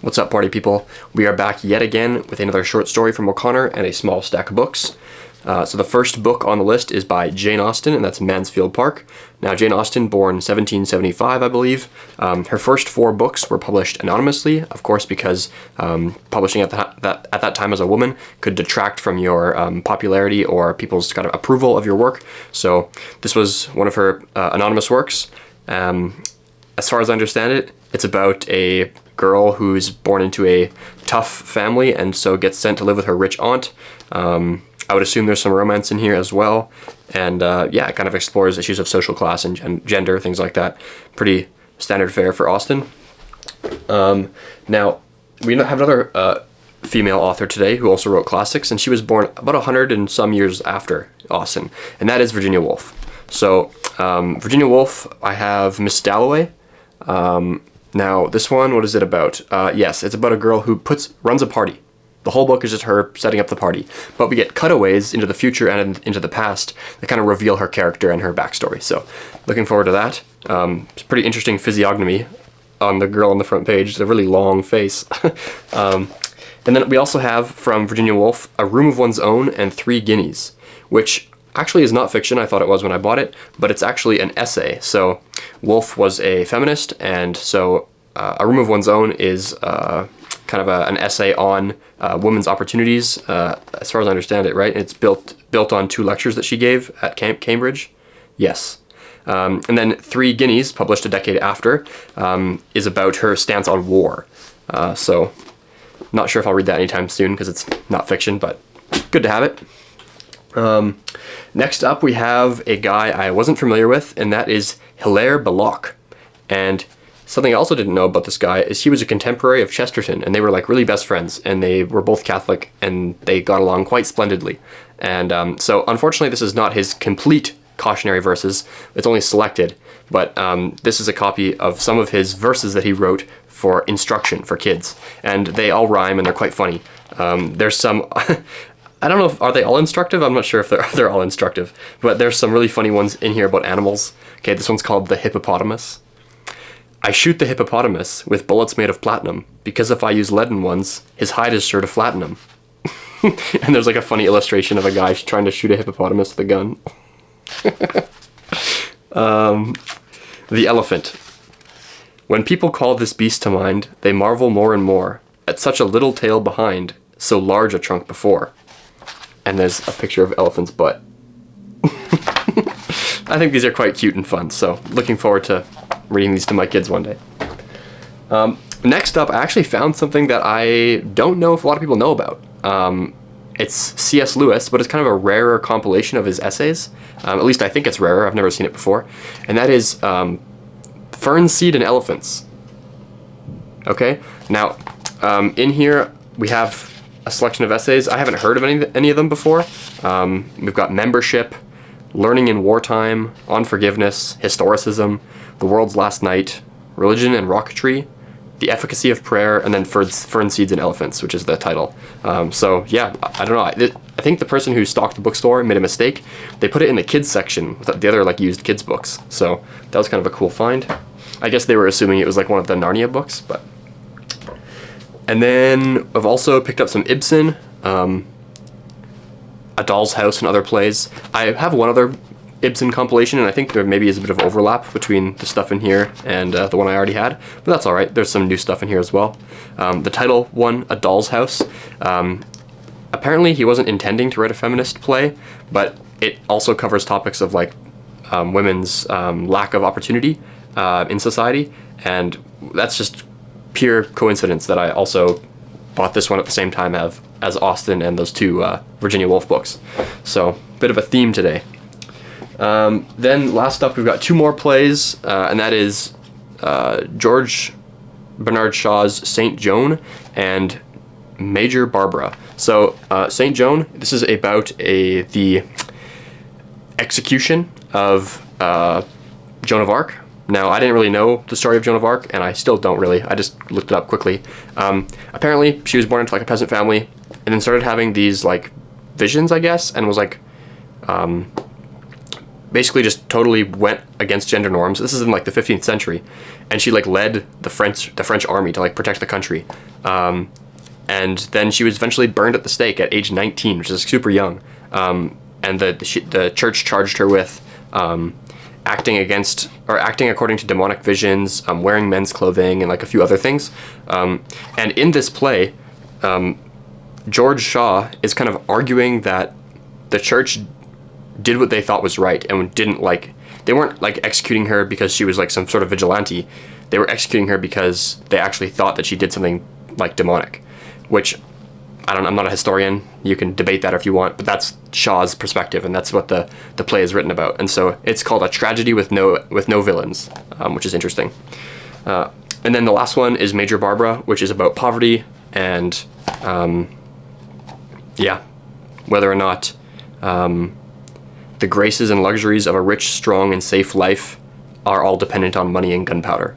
What's up, party people? We are back yet again with another short story from O'Connor and a small stack of books. So the first book on the list is by Jane Austen, and that's Mansfield Park. Now, Jane Austen, born 1775, I believe. Her first 4 books were published anonymously, of course, because publishing at that time as a woman could detract from your popularity or people's kind of approval of your work. So this was one of her anonymous works. As far as I understand it, it's about a girl who's born into a tough family and so gets sent to live with her rich aunt. I would assume there's some romance in here as well. And yeah, it kind of explores issues of social class and gender, things like that. Pretty standard fare for Austen. Now, we have another female author today who also wrote classics, and she was born about 100 and some years after Austen, and that is Virginia Woolf. So, Virginia Woolf, I have Miss Dalloway. Now, this one, what is it about? Yes, it's about a girl who runs a party. The whole book is just her setting up the party. But we get cutaways into the future and into the past that kind of reveal her character and her backstory. So, looking forward to that. It's a pretty interesting physiognomy on the girl on the front page. It's a really long face. And then we also have, from Virginia Woolf, A Room of One's Own and 3 Guineas, which actually is not fiction. I thought it was when I bought it, but it's actually an essay. So Woolf was a feminist, and so A Room of One's Own is kind of an essay on women's opportunities, as far as I understand it, right? It's built on 2 lectures that she gave at Cambridge. Yes. And then 3 Guineas, published a decade after, is about her stance on war. So not sure if I'll read that anytime soon because it's not fiction, but good to have it. Next up, we have a guy I wasn't familiar with, and that is Hilaire Belloc. And something I also didn't know about this guy is he was a contemporary of Chesterton, and they were like really best friends, and they were both Catholic, and they got along quite splendidly. And so unfortunately, this is not his complete cautionary verses. It's only selected, but this is a copy of some of his verses that he wrote for instruction for kids, and they all rhyme and they're quite funny. There's some I don't know are they all instructive? I'm not sure if they're all instructive, but there's some really funny ones in here about animals. Okay, this one's called The Hippopotamus. I shoot the hippopotamus with bullets made of platinum, because if I use leaden ones, his hide is sure to flatten him. And there's like a funny illustration of a guy trying to shoot a hippopotamus with a gun. The elephant. When people call this beast to mind, they marvel more and more at such a little tail behind, so large a trunk before. And there's a picture of elephant's butt. I think these are quite cute and fun, so looking forward to reading these to my kids one day. Next up, I actually found something that I don't know if a lot of people know about. It's C.S. Lewis, but it's kind of a rarer compilation of his essays. At least I think it's rarer. I've never seen it before. And that is Fern Seed and Elephants. Okay? Now, in here we have a selection of essays. I haven't heard of any of them before. We've got Membership, Learning in Wartime, On Forgiveness, Historicism, The World's Last Night, Religion and Rocketry, The Efficacy of Prayer, and then Fern Seeds and Elephants, which is the title. So yeah, I don't know. I think the person who stocked the bookstore made a mistake. They put it in the kids section with the other like used kids books. So that was kind of a cool find. I guess they were assuming it was like one of the Narnia books, but. And then I've also picked up some Ibsen, A Doll's House, and other plays. I have one other Ibsen compilation, and I think there maybe is a bit of overlap between the stuff in here and the one I already had, but that's all right. There's some new stuff in here as well. The title one, A Doll's House. Apparently he wasn't intending to write a feminist play, but it also covers topics of like women's lack of opportunity in society, and that's just pure coincidence that I also bought this one at the same time as Austen and those 2 Virginia Woolf books. So, bit of a theme today. Then last up, we've got 2 more plays, and that is George Bernard Shaw's St. Joan and Major Barbara. So, St. Joan, this is about the execution of Joan of Arc. Now, I didn't really know the story of Joan of Arc, and I still don't really. I just looked it up quickly. Apparently, she was born into like a peasant family, and then started having these like visions, I guess, and was like basically just totally went against gender norms. This is in like the 15th century, and she like led the French army to like protect the country. And then she was eventually burned at the stake at age 19, which is super young. And the church charged her with acting according to demonic visions, wearing men's clothing, and like a few other things. And in this play, George Shaw is kind of arguing that the church did what they thought was right and they weren't like executing her because she was like some sort of vigilante. They were executing her because they actually thought that she did something like demonic, which I'm not a historian. You can debate that if you want, but that's Shaw's perspective, and that's what the play is written about. And so it's called A Tragedy with No Villains, which is interesting. And then the last one is Major Barbara, which is about poverty and whether or not the graces and luxuries of a rich, strong, and safe life are all dependent on money and gunpowder.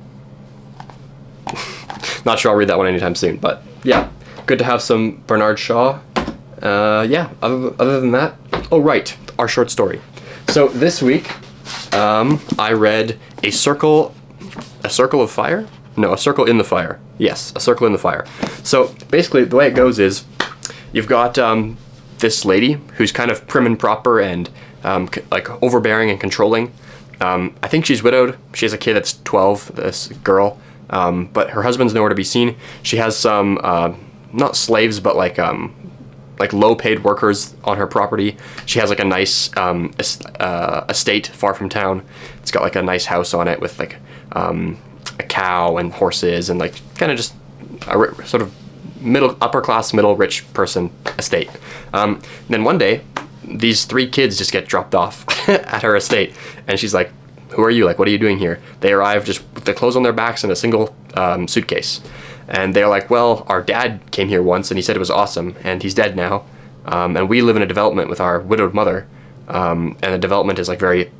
Not sure I'll read that one anytime soon, but yeah, good to have some Bernard Shaw. Other than that, oh right, our short story. So this week, I read A Circle of Fire? No, A Circle in the Fire. Yes, A Circle in the Fire. So basically, the way it goes is, you've got this lady who's kind of prim and proper and like overbearing and controlling. I think she's widowed. She has a kid that's 12, this girl, but her husband's nowhere to be seen. She has some, not slaves, but like low-paid workers on her property. She has like a nice estate far from town. It's got like a nice house on it with like a cow and horses and like kind of just a sort of upper class, middle rich person estate. Then one day, these 3 kids just get dropped off at her estate, and she's like, "Who are you? Like, what are you doing here?" They arrive just with the clothes on their backs and a single suitcase, and they're like, "Well, our dad came here once, and he said it was awesome, and he's dead now, and we live in a development with our widowed mother, and the development is like very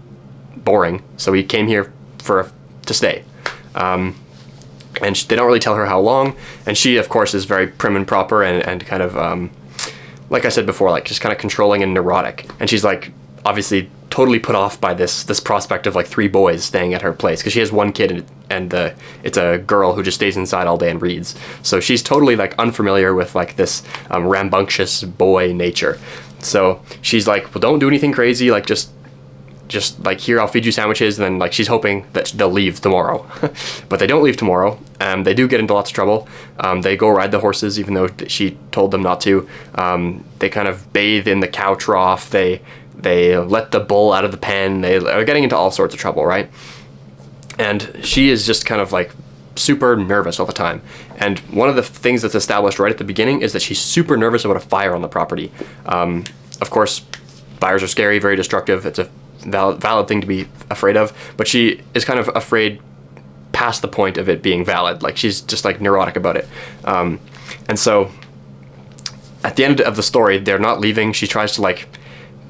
boring, so we came here to stay." And they don't really tell her how long, and she, of course, is very prim and proper and kind of, like I said before, like just kind of controlling and neurotic. And she's like, obviously, totally put off by this prospect of like 3 boys staying at her place, because she has 1 kid and it's a girl who just stays inside all day and reads. So she's totally like unfamiliar with like this rambunctious boy nature. So she's like, "Well, don't do anything crazy, like just like, here, I'll feed you sandwiches," and then like she's hoping that they'll leave tomorrow. But they don't leave tomorrow. They do get into lots of trouble. They go ride the horses even though she told them not to. They kind of bathe in the cow trough. They let the bull out of the pen. They are getting into all sorts of trouble, right? And she is just kind of like super nervous all the time. And one of the things that's established right at the beginning is that she's super nervous about a fire on the property. Of course, fires are scary, very destructive. It's a valid thing to be afraid of, but she is kind of afraid past the point of it being valid. Like, she's just like neurotic about it. And so at the end of the story, they're not leaving. She tries to like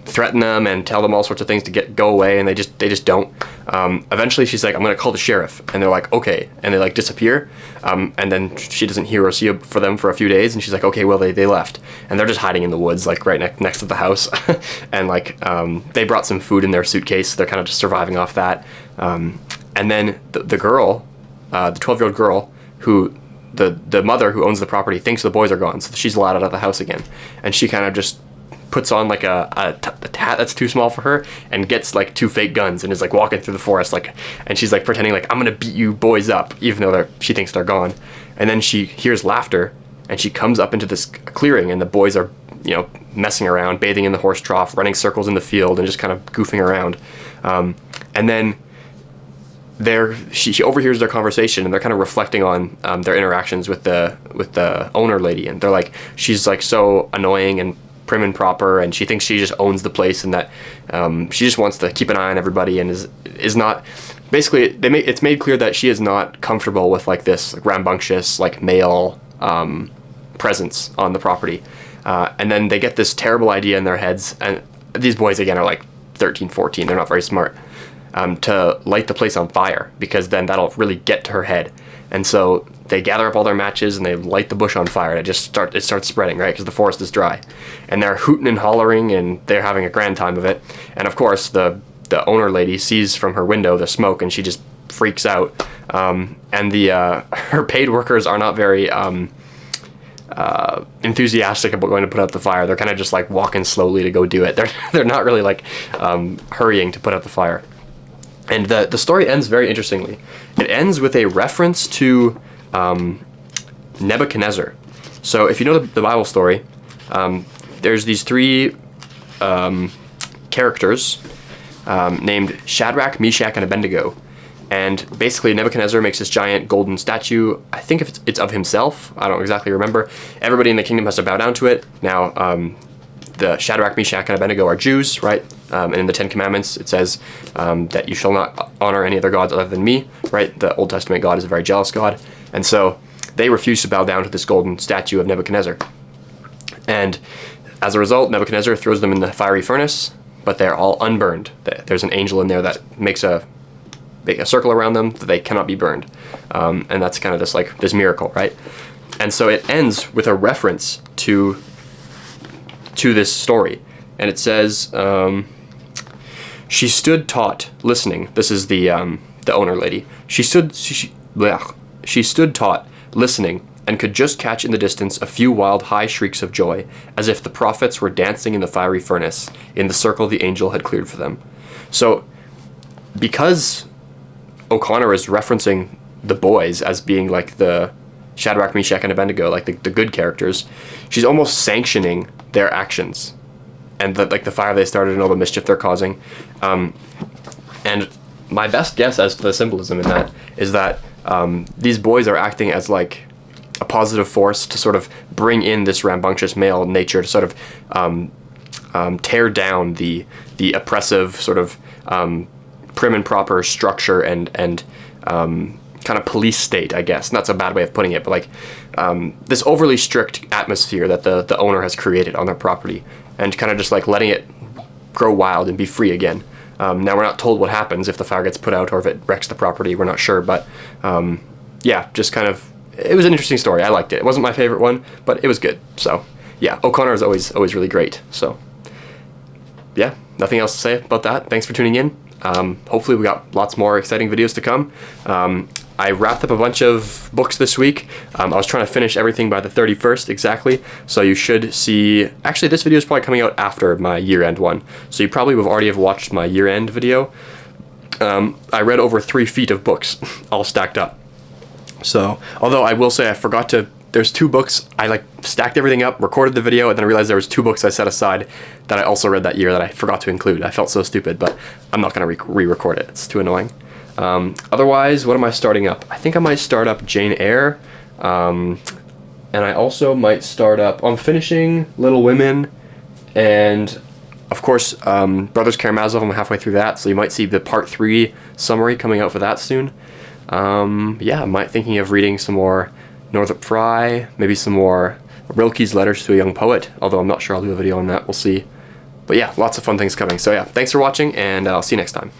threaten them and tell them all sorts of things to go away, and they just don't. Eventually she's like, "I'm gonna call the sheriff," and they're like, "Okay," and they like disappear. And then she doesn't hear or see for them for a few days, and she's like, "Okay, well, they left," and they're just hiding in the woods, like right next to the house. And like they brought some food in their suitcase. They're kind of just surviving off that. And then the girl, the 12-year-old girl, who the mother who owns the property thinks the boys are gone, so she's allowed out of the house again, and she kind of just puts on like a hat that's too small for her and gets like 2 fake guns and is like walking through the forest, like, and she's like pretending like, "I'm gonna beat you boys up," even though she thinks they're gone. And then she hears laughter and she comes up into this clearing, and the boys are, you know, messing around, bathing in the horse trough, running circles in the field, and just kind of goofing around. And then she overhears their conversation, and they're kind of reflecting on their interactions with the owner lady, and they're like, she's like so annoying and prim and proper, and she thinks she just owns the place, and that she just wants to keep an eye on everybody, and is not, basically it's made clear that she is not comfortable with like this like rambunctious like male presence on the property. And then they get this terrible idea in their heads, and these boys again are like 13, 14, they're not very smart, to light the place on fire, because then that'll really get to her head. And so they gather up all their matches and they light the bush on fire, and it starts spreading, right? Because the forest is dry, and they're hooting and hollering, and they're having a grand time of it. And of course, the owner lady sees from her window the smoke, and she just freaks out. And her paid workers are not very enthusiastic about going to put out the fire. They're kind of just like walking slowly to go do it. They're not really like hurrying to put out the fire. And the story ends very interestingly. It ends with a reference to Nebuchadnezzar. So if you know the Bible story, there's these three characters named Shadrach, Meshach, and Abednego. And basically Nebuchadnezzar makes this giant golden statue. I think if it's of himself. I don't exactly remember. Everybody in the kingdom has to bow down to it. Now, the Shadrach, Meshach, and Abednego are Jews, right? And in the Ten Commandments, it says that you shall not honor any other gods other than me, right? The Old Testament God is a very jealous God. And so they refuse to bow down to this golden statue of Nebuchadnezzar. And as a result, Nebuchadnezzar throws them in the fiery furnace, but they're all unburned. There's an angel in there that makes a circle around them that they cannot be burned. And that's kind of just like this miracle, right? And so it ends with a reference to this story. And it says, she stood taut, listening. This is the owner lady. She stood taut, listening, and could just catch in the distance a few wild high shrieks of joy, as if the prophets were dancing in the fiery furnace, in the circle the angel had cleared for them. So, because O'Connor is referencing the boys as being like the Shadrach, Meshach, and Abednego, like the good characters, she's almost sanctioning their actions and the fire they started and all the mischief they're causing. And my best guess as to the symbolism in that is that these boys are acting as like a positive force to sort of bring in this rambunctious male nature to sort of tear down the oppressive sort of prim and proper structure and kind of police state, I guess. And that's a bad way of putting it, but like this overly strict atmosphere that the owner has created on their property, and kind of just like letting it grow wild and be free again. Now we're not told what happens if the fire gets put out or if it wrecks the property. We're not sure, but yeah, just kind of, it was an interesting story. I liked it. It wasn't my favorite one, but it was good. So yeah, O'Connor is always really great. So yeah, nothing else to say about that. Thanks for tuning in. Hopefully we got lots more exciting videos to come. I wrapped up a bunch of books this week. I was trying to finish everything by the 31st exactly, so you should see, actually this video is probably coming out after my year-end one, so you probably would already have watched my year-end video. I read over 3 feet of books, all stacked up. So, although I will say I forgot to, there's 2 books, I like stacked everything up, recorded the video, and then I realized there was 2 books I set aside that I also read that year that I forgot to include. I felt so stupid, but I'm not going to re-record it. It's too annoying. Otherwise, what am I starting up? I think I might start up Jane Eyre, and I also might start up, I'm finishing Little Women, and of course, Brothers Karamazov, I'm halfway through that, so you might see the part 3 summary coming out for that soon. Yeah, I might thinking of reading some more Northrop Frye, maybe some more Rilke's Letters to a Young Poet, although I'm not sure I'll do a video on that, we'll see. But yeah, lots of fun things coming. So yeah, thanks for watching, and I'll see you next time.